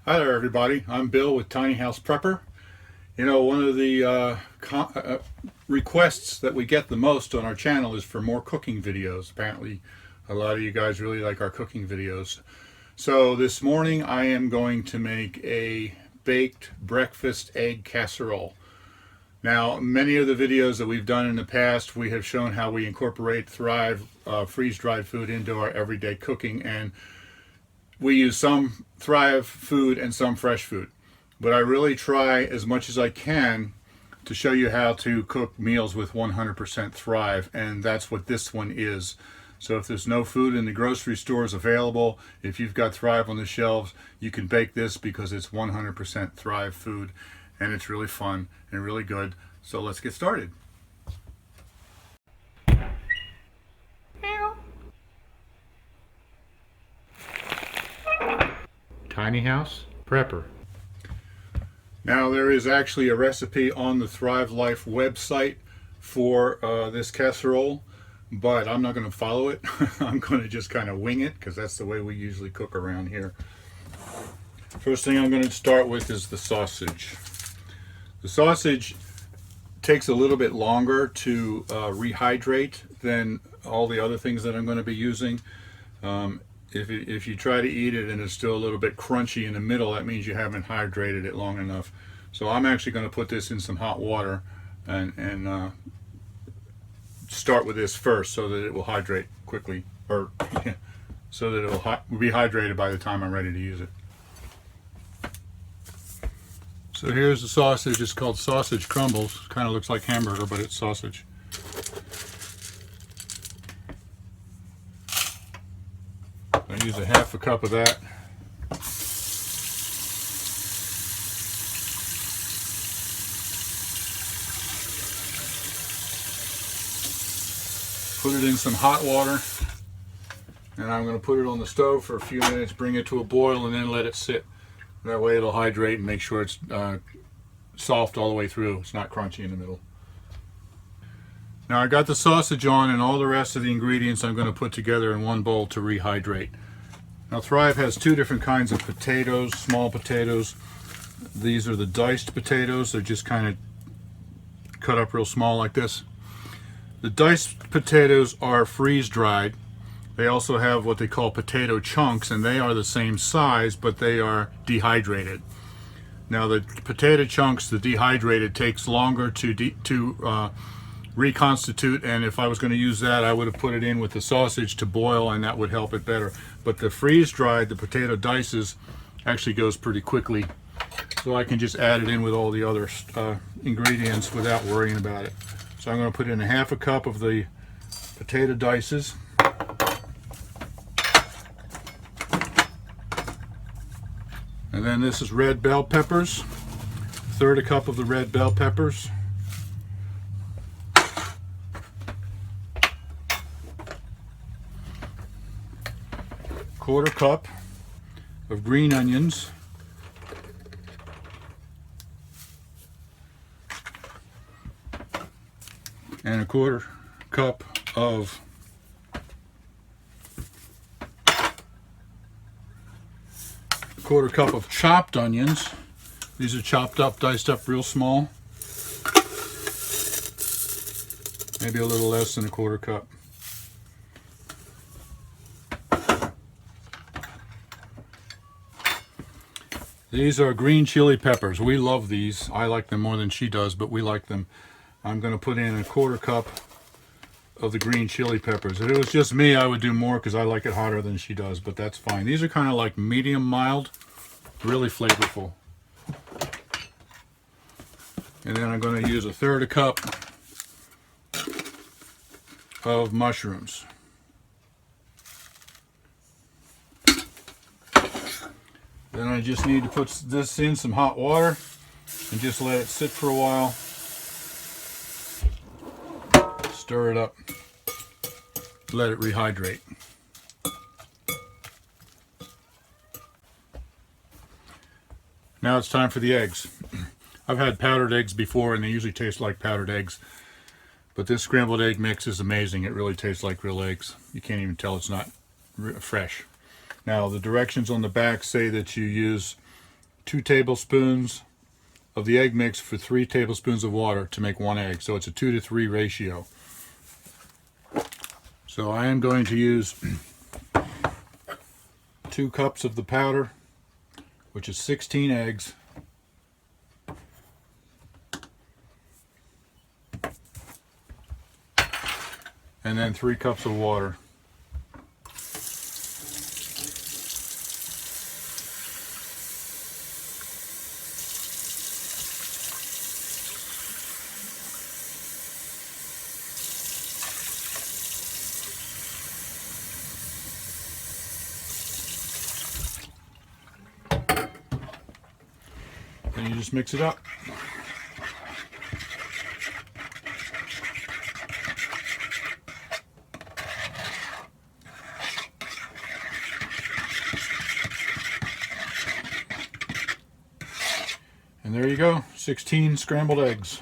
Hi there, everybody. I'm Bill with Tiny House Prepper. You know, one of the requests that we get the most on our channel is for more cooking videos. Apparently, a lot of you guys really like our cooking videos. So this morning I am going to make a baked breakfast egg casserole. Now, many of the videos that we've done in the past, we have shown how we incorporate Thrive freeze-dried food into our everyday cooking, and we use some Thrive food and some fresh food. But I really try as much as I can to show you how to cook meals with 100% Thrive, and that's what this one is. So if there's no food in the grocery stores available, if you've got Thrive on the shelves, you can bake this because it's 100% Thrive food, and it's really fun and really good. So let's get started. Tiny House Prepper. Now there is actually a recipe on the Thrive Life website for this casserole, but I'm not going to follow it. I'm going to just kind of wing it because that's the way we usually cook around here. First thing I'm going to start with is the sausage. The sausage takes a little bit longer to rehydrate than all the other things that I'm going to be using. If you try to eat it and it's still a little bit crunchy in the middle, that means you haven't hydrated it long enough. So I'm actually going to put this in some hot water and start with this first so that it will hydrate quickly, or so that it will be hydrated by the time I'm ready to use it. So here's the sausage. It's called sausage crumbles. Kind of looks like hamburger, but it's sausage. I use a half a cup of that. Put it in some hot water, and I'm going to put it on the stove for a few minutes, bring it to a boil, and then let it sit. That way it'll hydrate and make sure it's soft all the way through. It's not crunchy in the middle. Now I got the sausage on, and all the rest of the ingredients I'm going to put together in one bowl to rehydrate. Now Thrive has two different kinds of potatoes, small potatoes. These are the diced potatoes. They're just kind of cut up real small like this. The diced potatoes are freeze-dried. They also have what they call potato chunks, and they are the same size, but they are dehydrated. Now the potato chunks, the dehydrated, takes longer to reconstitute, and if I was going to use that, I would have put it in with the sausage to boil, and that would help it better. But the freeze-dried, the potato dices, actually goes pretty quickly, so I can just add it in with all the other ingredients without worrying about it. So I'm going to put in a half a cup of the potato dices. And then this is red bell peppers, third a cup of the red bell peppers. Quarter cup of green onions. And a quarter cup of chopped onions. These are chopped up, diced up real small. Maybe a little less than a quarter cup. These are green chili peppers. We love these. I like them more than she does, but we like them. I'm going to put in a quarter cup of the green chili peppers. If it was just me, I would do more because I like it hotter than she does, but that's fine. These are kind of like medium mild, really flavorful. And then I'm going to use a third a cup of mushrooms. Then I just need to put this in some hot water and just let it sit for a while. Stir it up, let it rehydrate. Now it's time for the eggs. I've had powdered eggs before and they usually taste like powdered eggs. But this scrambled egg mix is amazing. It really tastes like real eggs. You can't even tell it's not fresh. Now the directions on the back say that you use 2 tablespoons of the egg mix for 3 tablespoons of water to make 1 egg. So it's a 2 to 3 ratio. So I am going to use 2 cups of the powder, which is 16 eggs. And then 3 cups of water. And you just mix it up. And there you go, 16 scrambled eggs.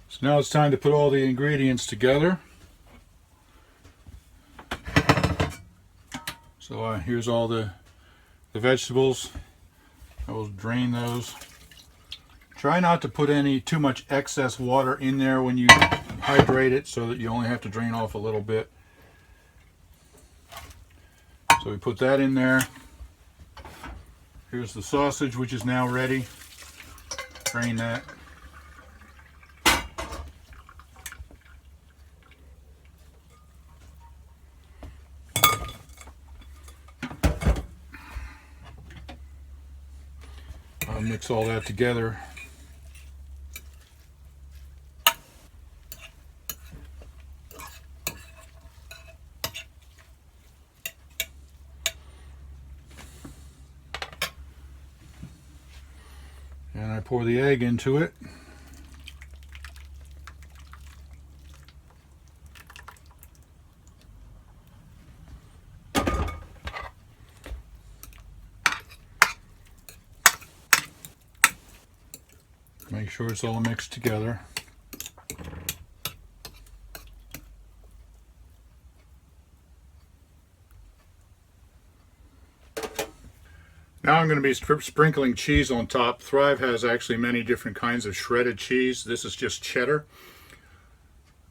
So now it's time to put all the ingredients together. So here's all the vegetables. I will drain those. Try not to put too much excess water in there when you hydrate it, so that you only have to drain off a little bit. So we put that in there. Here's the sausage, which is now ready. Drain that. I'll mix all that together. And I pour the egg into it. Make sure it's all mixed together. Now I'm going to be sprinkling cheese on top. Thrive has actually many different kinds of shredded cheese. This is just cheddar.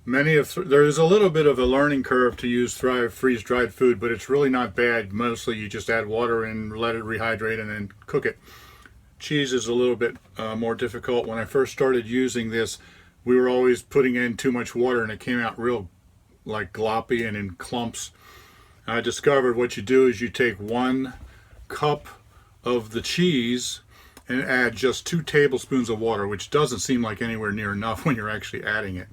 There is a little bit of a learning curve to use Thrive freeze-dried food, but it's really not bad. Mostly you just add water and let it rehydrate and then cook it. Cheese is a little bit more difficult. When I first started using this, we were always putting in too much water and it came out real like gloppy and in clumps. I discovered what you do is you take 1 cup of the cheese and add just 2 tablespoons of water, which doesn't seem like anywhere near enough when you're actually adding it.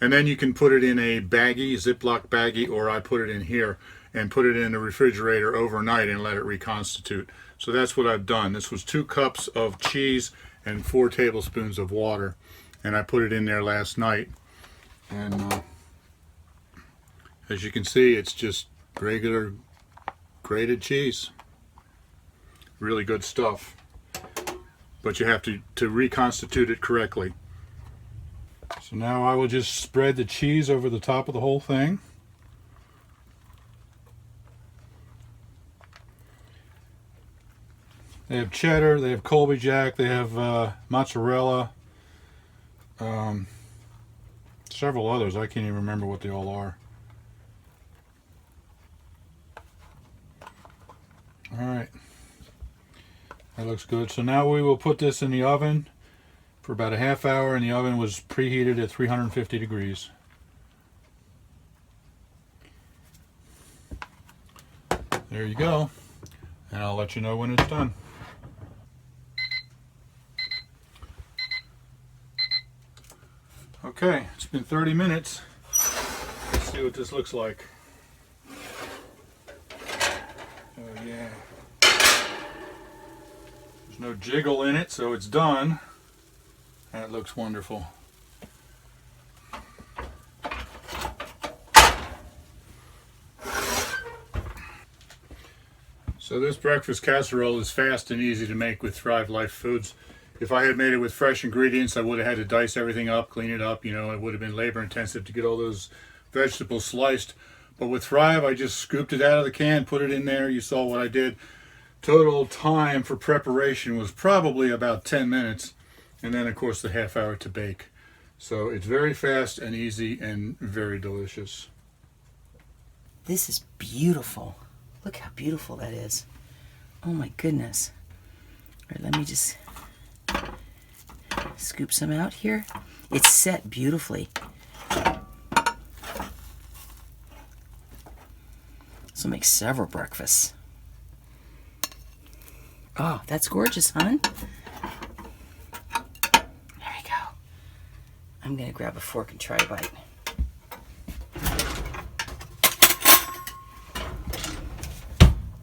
And then you can put it in a baggie, Ziploc baggie, or I put it in here and put it in the refrigerator overnight and let it reconstitute. So that's what I've done. This was 2 cups of cheese and 4 tablespoons of water, and I put it in there last night. And as you can see, it's just regular grated cheese. Really good stuff, but you have to reconstitute it correctly. So now I will just spread the cheese over the top of the whole thing. They have cheddar, they have Colby Jack, they have mozzarella, several others. I can't even remember what they all are. All right. That looks good. So now we will put this in the oven for about a half hour, and the oven was preheated at 350 degrees. There you go. And I'll let you know when it's done. Okay, it's been 30 minutes. Let's see what this looks like. Oh yeah. There's no jiggle in it, so it's done. And it looks wonderful. So this breakfast casserole is fast and easy to make with Thrive Life Foods. If I had made it with fresh ingredients, I would have had to dice everything up, clean it up. You know, it would have been labor intensive to get all those vegetables sliced. But with Thrive, I just scooped it out of the can, put it in there. You saw what I did. Total time for preparation was probably about 10 minutes. And then, of course, the half hour to bake. So it's very fast and easy and very delicious. This is beautiful. Look how beautiful that is. Oh my goodness. All right, let me just scoop some out here. It's set beautifully. This will make several breakfasts. Oh, that's gorgeous, hon. There you go. I'm going to grab a fork and try a bite.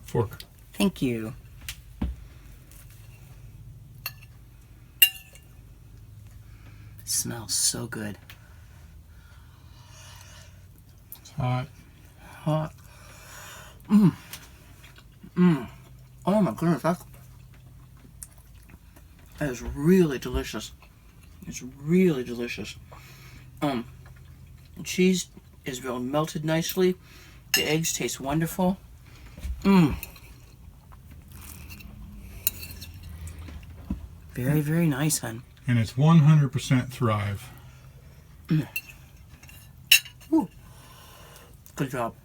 Fork. Thank you. Smells so good. It's hot. Hot. Oh my goodness, that is really delicious. It's really delicious. The cheese is real melted nicely. The eggs taste wonderful. Very, very nice, hon. And it's 100% Thrive. Ooh. Good job.